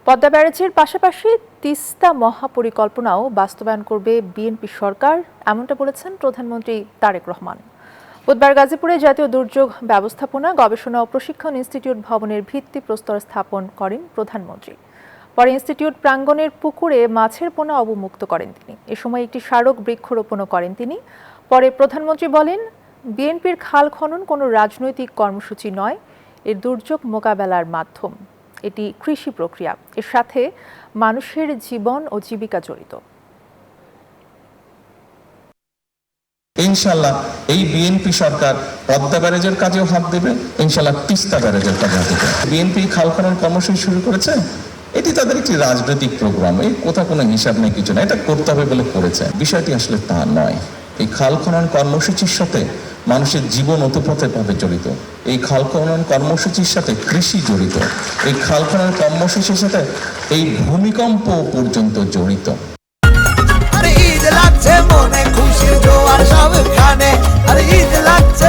পদ্মা ব্যারেজের পাশাপাশি তিস্তা মহাপরিকল্পনাও বাস্তবায়ন করবে বিএনপি সরকার, এমনটা বলেছেন প্রধানমন্ত্রী তারেক রহমান। বুধবার গাজীপুরে জাতীয় দুর্যোগ ব্যবস্থাপনা গবেষণা ও প্রশিক্ষণ ইনস্টিটিউট ভবনের ভিত্তিপ্রস্তর স্থাপন করেন প্রধানমন্ত্রী। পরে ইনস্টিটিউট প্রাঙ্গণের পুকুরে মাছের পোনা অবমুক্ত করেন তিনি। এ সময় একটি স্মারক বৃক্ষরোপণও করেন তিনি। পরে প্রধানমন্ত্রী বলেন, বিএনপির খাল খনন কোনো রাজনৈতিক কর্মসূচি নয়, এর দুর্যোগ মোকাবেলার মাধ্যম। এটি কৃষি প্রক্রিয়া, এর সাথে মানুষের জীবন ও জীবিকা জড়িত। ইনশাআল্লাহ এই বিএনপি সরকার পদ্মা ব্যারেজের কাজেও হাত দেবে, ইনশাআল্লাহ তিস্তা ব্যারেজের কাজে হাত দেবে। বিএনপি খাল খনন কর্মসূচি শুরু করেছে, এটি তাদের একটি রাজনৈতিক প্রোগ্রাম, এই কোথাও কোনো হিসাব নেই, কিছু না, এটা করতে হবে বলে করেছে। বিষয়টি আসলে তা নয়। এই খাল খনন কর্মসূচির সাথে মানুষের জীবন ওতপ্রোতভাবে ভাবে জড়িত। এই খাল খনন কর্মসূচির সাথে কৃষি জড়িত। এই খাল খনন কর্মসূচির সাথে এই ভূমিকম্প পর্যন্ত জড়িত। ঈদ লাগছে মনে খুশির জোয়ার সবখানে, আর ঈদ লাগছে